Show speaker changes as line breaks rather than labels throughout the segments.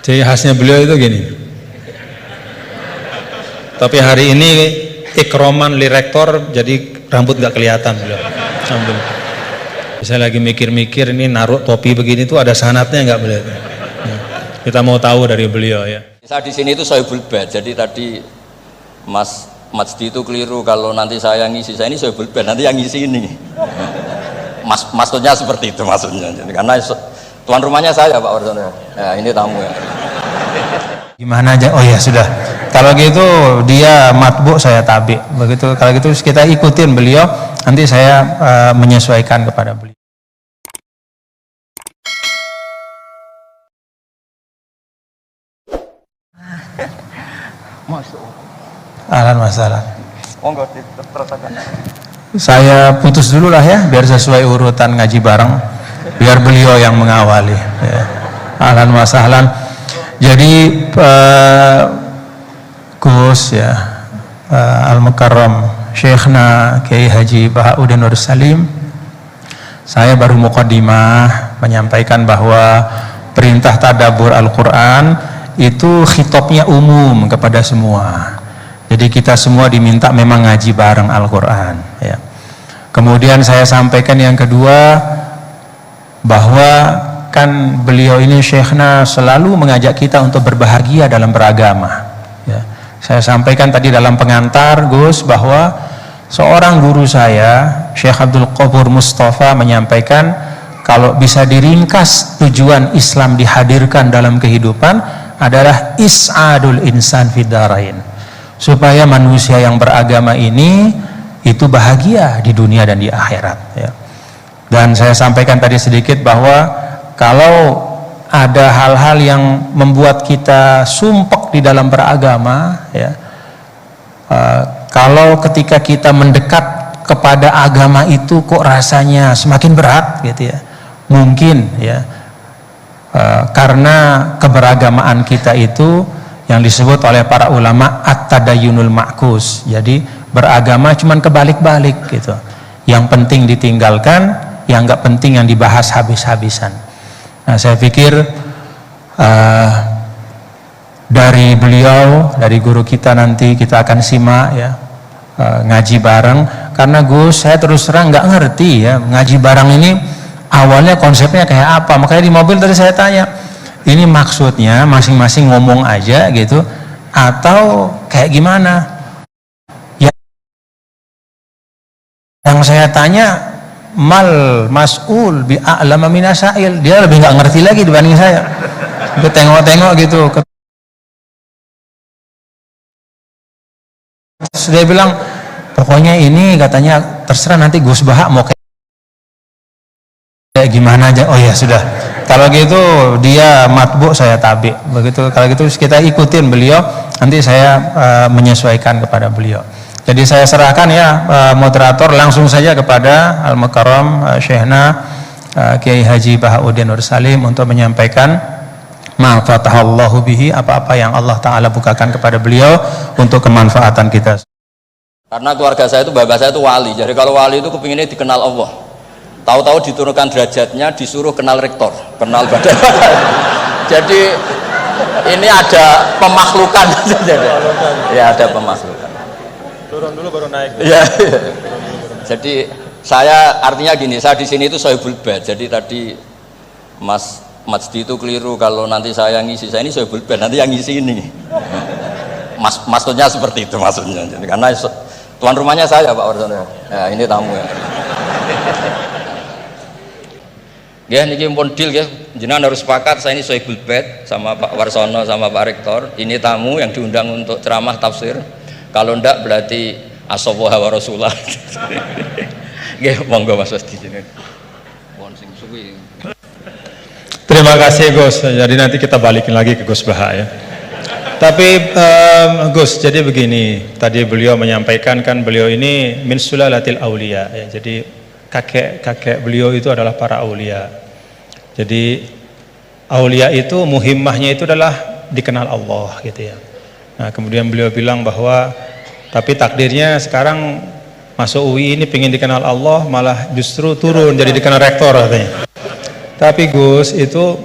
Jadi khasnya beliau itu gini. Tapi hari ini ikroman li rektor, jadi rambut nggak kelihatan beliau. Alhamdulillah. Saya lagi mikir-mikir ini naruh topi begini tuh ada sanatnya nggak beliau? Kita mau tahu dari beliau ya.
Saya di sini itu Sohibul Bait. Jadi tadi Mas Majdi itu keliru kalau nanti saya ngisi. Saya ini Sohibul Bait, nanti yang ngisi ini. Maksudnya seperti itu maksudnya. Jadi, karena tuan rumahnya saya Pak Warsono. Ya, ini tamu ya.
Gimana aja? Oh ya sudah. Kalau gitu dia matbu, saya tabi. Begitu. Kalau gitu kita ikutin beliau. Nanti saya menyesuaikan kepada beliau. Ahlan masalah. Saya putus dulu lah ya, biar sesuai urutan ngaji bareng, biar beliau yang mengawali. Ya. Ahlan wasahlan. Jadi Gus ya, Al-Mukarram Syekhna Kiai Haji Bahauddin Nur Salim, saya baru muqaddimah menyampaikan bahwa perintah tadabbur Al-Quran itu khitabnya umum kepada semua. Jadi kita semua diminta memang ngaji bareng Al-Quran ya. Kemudian saya sampaikan yang kedua, bahwa kan beliau ini Syekhna selalu mengajak kita untuk berbahagia dalam beragama ya. Saya sampaikan tadi dalam pengantar Gus, bahwa seorang guru saya Syekh Abdul Qahhur Mustafa menyampaikan, kalau bisa diringkas tujuan Islam dihadirkan dalam kehidupan adalah is'adul insan fid darain, supaya manusia yang beragama ini itu bahagia di dunia dan di akhirat ya. Dan saya sampaikan tadi sedikit bahwa kalau ada hal-hal yang membuat kita sumpek di dalam beragama ya, kalau ketika kita mendekat kepada agama itu kok rasanya semakin berat gitu ya, mungkin ya karena keberagamaan kita itu yang disebut oleh para ulama at-tadayyunul ma'kus. Jadi beragama cuman kebalik-balik gitu. Yang penting ditinggalkan, yang enggak penting yang dibahas habis-habisan. Nah, saya pikir dari beliau, dari guru kita nanti kita akan simak ya, ngaji bareng. Karena Gus, saya terus terang nggak ngerti ya ngaji bareng ini awalnya konsepnya kayak apa. Makanya di mobil tadi saya tanya, ini maksudnya masing-masing ngomong aja gitu atau kayak gimana? Ya, yang saya tanya, mal mas'ul bi a'lama minasail, dia lebih nggak ngerti lagi dibanding saya. Itu tengok-tengok gitu. Terus dia bilang, pokoknya ini katanya terserah nanti Gus Baha mau kayak gimana aja. Oh ya sudah. Kalau gitu dia matbu, saya tabi. Begitu. Kalau gitu kita ikutin beliau. Nanti saya menyesuaikan kepada beliau. Jadi saya serahkan ya moderator langsung saja kepada Al-Mukarram Syekhna Kiai Haji Bahauddin Nur Salim untuk menyampaikan ma fatahallahu bihi, apa-apa yang Allah Ta'ala bukakan kepada beliau untuk kemanfaatan kita.
Karena keluarga saya itu, bapak saya itu wali. Jadi kalau wali itu kepinginnya dikenal Allah. Tahu-tahu diturunkan derajatnya, disuruh kenal rektor, kenal badan. Jadi ini ada pemakhlukan. Ya ada pemakhlukan.
Turun dulu baru naik.
Ya. Jadi saya artinya gini, saya di sini itu Sohibul Bait. Jadi tadi Mas Majdi itu keliru kalau nanti saya ngisi. Saya ini Sohibul Bait, nanti yang ngisi ini. Maksudnya seperti itu maksudnya. Jadi, karena tuan rumahnya saya Pak Warsono. Ya, ini tamu ya. Ya, niki pun deal ya. Jenengan harus sepakat, saya ini Sohibul Bait sama Pak Warsono sama Pak Rektor. Ini tamu yang diundang untuk ceramah tafsir. Kalau ndak berarti asoboha wa rasulullah. Nggih, monggo Mas Wasti jenengan. Mohon sing suwi.
Terima kasih Gus. Jadi nanti kita balikin lagi ke Gus Baha ya. Tapi Gus, jadi begini, tadi beliau menyampaikan kan beliau ini min sulalatil aulia ya. Jadi kakek beliau itu adalah para aulia. Jadi aulia itu muhimmahnya itu adalah dikenal Allah gitu ya. Nah, kemudian beliau bilang bahwa tapi takdirnya sekarang masuk UI ini pengen dikenal Allah, malah justru turun jadi dikenal rektor katanya. Tapi Gus, itu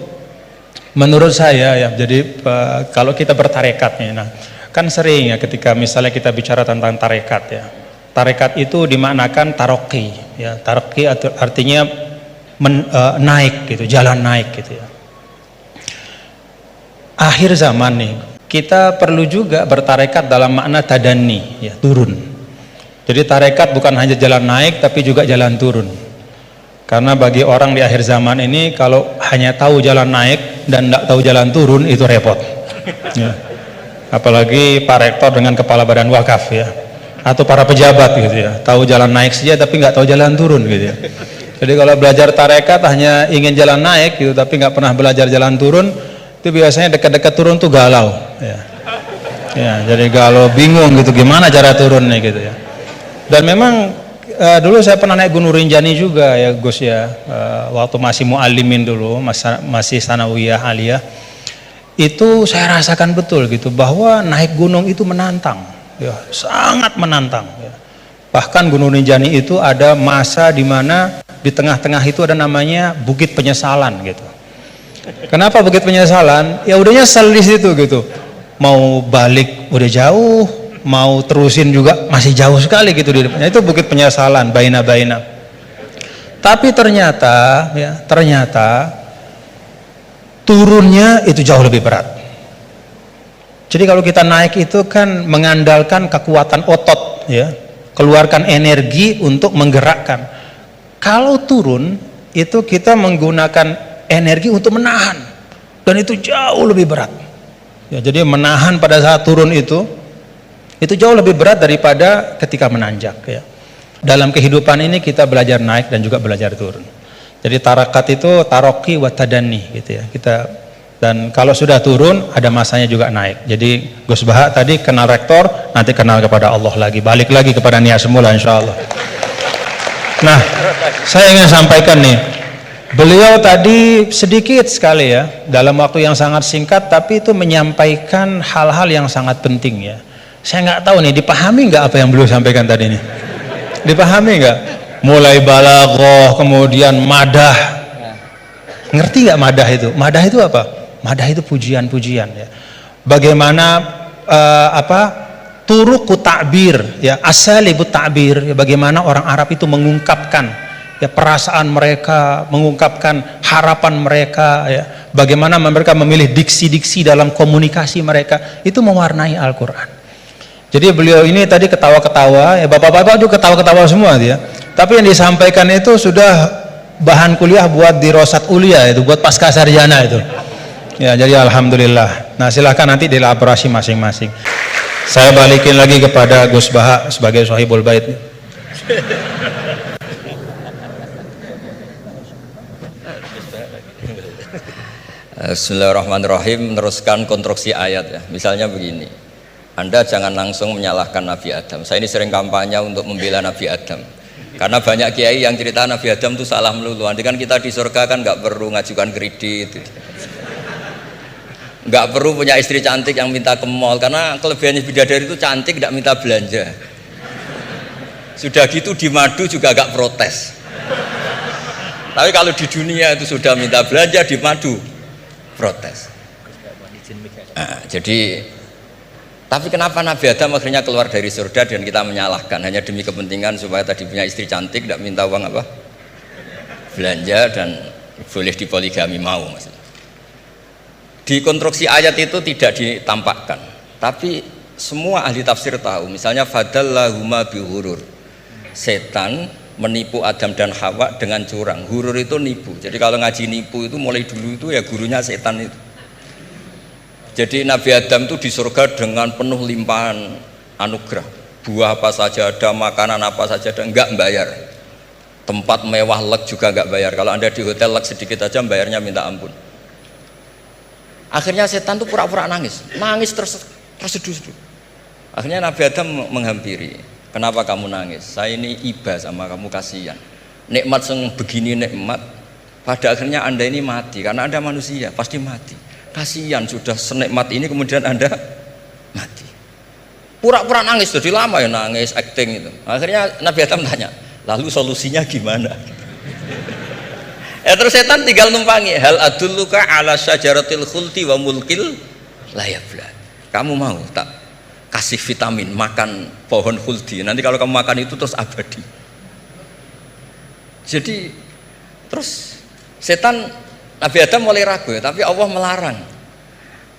Menurut saya ya, jadi kalau kita bertarekat nih, nah kan sering ya ketika misalnya kita bicara tentang tarekat ya, tarekat itu dimaknakan taroki ya, taroki artinya naik gitu, jalan naik gitu ya. Akhir zaman nih, kita perlu juga bertarekat dalam makna tadani ya, turun. Jadi tarekat bukan hanya jalan naik tapi juga jalan turun. Karena bagi orang di akhir zaman ini kalau hanya tahu jalan naik dan tidak tahu jalan turun itu repot ya. Apalagi Pak Rektor dengan Kepala Badan Wakaf ya, atau para pejabat gitu ya, tahu jalan naik saja tapi nggak tahu jalan turun gitu ya. Jadi kalau belajar tarekat hanya ingin jalan naik gitu tapi nggak pernah belajar jalan turun, itu biasanya dekat-dekat turun tuh galau ya. Ya, jadi galau, bingung gitu gimana cara turunnya gitu ya. Dan memang dulu saya pernah naik Gunung Rinjani juga ya Gus ya, waktu masih mu'alimin dulu, masih sanawiyah aliyah, itu saya rasakan betul gitu bahwa naik gunung itu menantang ya, sangat menantang ya. Bahkan Gunung Rinjani itu ada masa di mana di tengah-tengah itu ada namanya Bukit Penyesalan gitu. Kenapa Bukit Penyesalan? Ya udah nyesel di situ gitu, mau balik udah jauh, mau terusin juga masih jauh sekali gitu di depannya. Itu Bukit Penyesalan, baina-baina. Tapi ternyata ya, turunnya itu jauh lebih berat. Jadi kalau kita naik itu kan mengandalkan kekuatan otot ya, keluarkan energi untuk menggerakkan. Kalau turun itu kita menggunakan energi untuk menahan, dan itu jauh lebih berat ya. Jadi menahan pada saat turun itu jauh lebih berat daripada ketika menanjak ya. Dalam kehidupan ini kita belajar naik dan juga belajar turun. Jadi tarakat itu taroki wa tadani gitu ya. Dan kalau sudah turun ada masanya juga naik. Jadi Gus Baha tadi kenal rektor, nanti kenal kepada Allah lagi, balik lagi kepada niat semula insyaallah. Nah, saya ingin sampaikan nih, beliau tadi sedikit sekali ya, dalam waktu yang sangat singkat, tapi itu menyampaikan hal-hal yang sangat penting ya. Saya nggak tahu nih, dipahami nggak apa yang beliau sampaikan tadi nih? Dipahami nggak? Mulai balaghah, kemudian madah. Ngerti nggak madah itu? Madah itu apa? Madah itu pujian-pujian ya. Bagaimana turuqut ta'bir ya, asalibut ta'bir ya, bagaimana orang Arab itu mengungkapkan ya perasaan mereka, mengungkapkan harapan mereka ya. Bagaimana mereka memilih diksi-diksi dalam komunikasi mereka, itu mewarnai Al-Qur'an. Jadi beliau ini tadi ketawa-ketawa, ya bapak-bapak juga ketawa-ketawa semua dia. Tapi yang disampaikan itu sudah bahan kuliah buat di Rosat Ulia itu, buat pasca sarjana itu. Ya, jadi alhamdulillah. Nah, silahkan nanti dielaborasi masing-masing. Saya balikin lagi kepada Gus Baha sebagai Sohibul Bait.
Bismillahirrahmanirrahim. Meneruskan konstruksi ayat ya. Misalnya begini. Anda jangan langsung menyalahkan Nabi Adam. Saya ini sering kampanye untuk membela Nabi Adam. Karena banyak kiai yang cerita Nabi Adam itu salah melulu. Nanti kan kita di surga kan nggak perlu ngajukan kredit, nggak perlu punya istri cantik yang minta ke mall. Karena kelebihannya bidadari itu cantik, tidak minta belanja. Sudah gitu di madu juga nggak protes. Tapi kalau di dunia itu sudah minta belanja, di madu protes. Nah, jadi tapi kenapa Nabi Adam akhirnya keluar dari surga dan kita menyalahkan hanya demi kepentingan supaya tadi punya istri cantik, tidak minta uang apa belanja dan boleh dipoligami mau maksudnya. Di konstruksi ayat itu tidak ditampakkan, tapi semua ahli tafsir tahu. Misalnya fadallahuma bihurur, setan menipu Adam dan Hawa dengan curang. Hurur itu nipu. Jadi kalau ngaji nipu itu mulai dulu itu ya gurunya setan itu. Jadi Nabi Adam itu di surga dengan penuh limpahan anugerah, buah apa saja ada, makanan apa saja ada, enggak bayar. Tempat mewah leg juga enggak bayar. Kalau Anda di hotel leg sedikit aja bayarnya minta ampun. Akhirnya setan tuh pura-pura nangis terseduh-seduh. Akhirnya Nabi Adam menghampiri, kenapa kamu nangis? Saya ini iba sama kamu, kasihan. Nikmat yang begini nikmat, pada akhirnya Anda ini mati karena Anda manusia pasti mati. Kasihan sudah senikmat ini kemudian Anda mati. Pura-pura nangis, jadi lama ya nangis, acting itu. Akhirnya Nabi Adam tanya, lalu solusinya gimana? Ya terus setan tinggal numpangi. Hal adulluka ala syajaratil khuldi wa mulkil la yabla. Kamu mau tak kasih vitamin makan pohon khuldi? Nanti kalau kamu makan itu terus abadi. Jadi terus setan, Nabi Adam mulai ragu, tapi Allah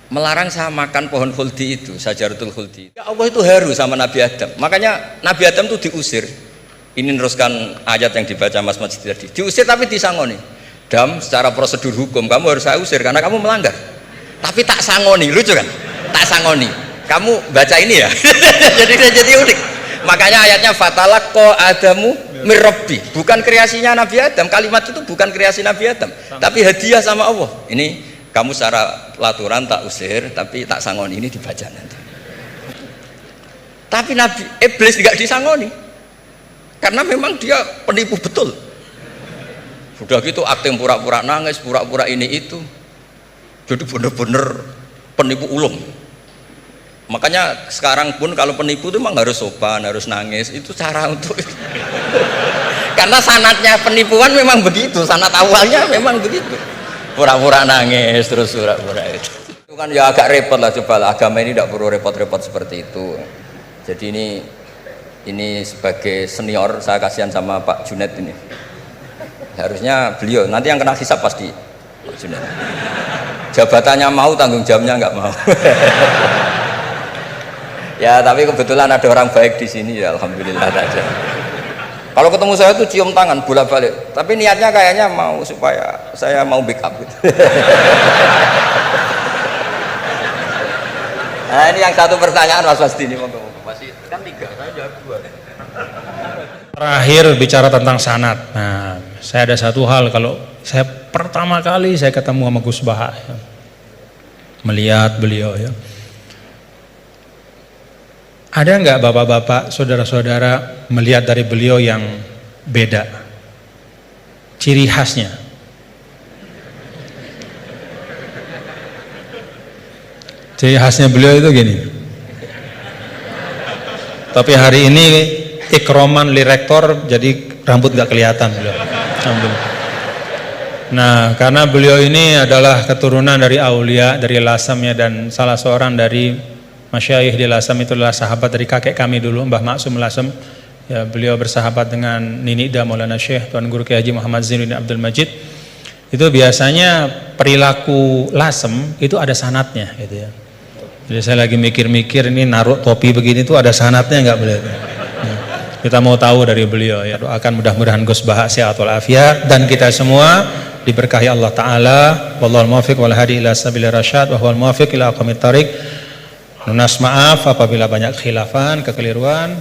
melarang saya makan pohon khuldi itu, syajaratul khuldi. Ya Allah itu haru sama Nabi Adam. Makanya Nabi Adam itu diusir. Ini meneruskan ayat yang dibaca Mas Majid tadi. Diusir tapi disangoni. Dam, secara prosedur hukum kamu harus saya usir karena kamu melanggar. Tapi tak sangoni, lucu kan? Tak sangoni. Kamu baca ini ya. jadi unik. Makanya ayatnya fatalaqqa Adamu mir Rabbi. Bukan kreasinya Nabi Adam. Kalimat itu bukan kreasi Nabi Adam, tapi hadiah sama Allah. Ini kamu secara pelaturan tak usir, tapi tak sangoni, ini dibaca nanti. Tapi Nabi Iblis tidak disangoni. Karena memang dia penipu betul. Sudah gitu akting pura-pura nangis, pura-pura ini itu. Jadi benar-benar penipu ulung. Makanya sekarang pun kalau penipu itu memang harus sopan, harus nangis. Itu cara untuk itu. Karena sanatnya penipuan memang begitu, sanat awalnya memang begitu. Pura-pura nangis, terus pura-pura itu. Itu kan ya agak repot lah, coba lah. Agama ini tidak perlu repot-repot seperti itu. Jadi ini sebagai senior saya kasihan sama Pak Junet ini. Harusnya beliau nanti yang kena hisab pasti Pak Junet. Jabatannya mau, tanggung jawabnya nggak mau. Ya tapi kebetulan ada orang baik di sini ya, alhamdulillah saja. Kalau ketemu saya tuh cium tangan bolak-balik. Tapi niatnya kayaknya mau supaya saya mau backup gitu. Nah ini yang satu pertanyaan Mas Wasdi ini masih kan 3, saya jawab 2.
Terakhir bicara tentang sanad. Nah, saya ada satu hal, kalau saya pertama kali saya ketemu sama Gus Baha, ya, melihat beliau ya. Ada nggak bapak-bapak, saudara-saudara melihat dari beliau yang beda? Ciri khasnya? Ciri khasnya beliau itu gini. Tapi hari ini ikroman li rektor, jadi rambut nggak kelihatan beliau. Nah, karena beliau ini adalah keturunan dari aulia, dari Lasamnya, dan salah seorang dari masyayikh di Lasam itu adalah sahabat dari kakek kami dulu, Mbah Maksum Lasam. Ya, beliau bersahabat dengan Nini Ida Maulana Syekh Tuan Guru Kiai Haji Muhammad Zainuddin Abdul Majid. Itu biasanya perilaku Lasem itu ada sanatnya, gitu ya. Jadi saya lagi mikir-mikir ini naruh topi begini tuh ada sanatnya nggak boleh. Nah, kita mau tahu dari beliau ya. Doakan mudah-mudahan Gus Baha sehat walafiat dan kita semua diberkahi Allah Taala. Wallahul muwaffiq wal hadi ila sabilir rasyad wa huwal muwaffiq ila aqwamit thariq. Lunas maaf apabila banyak khilafan, kekeliruan.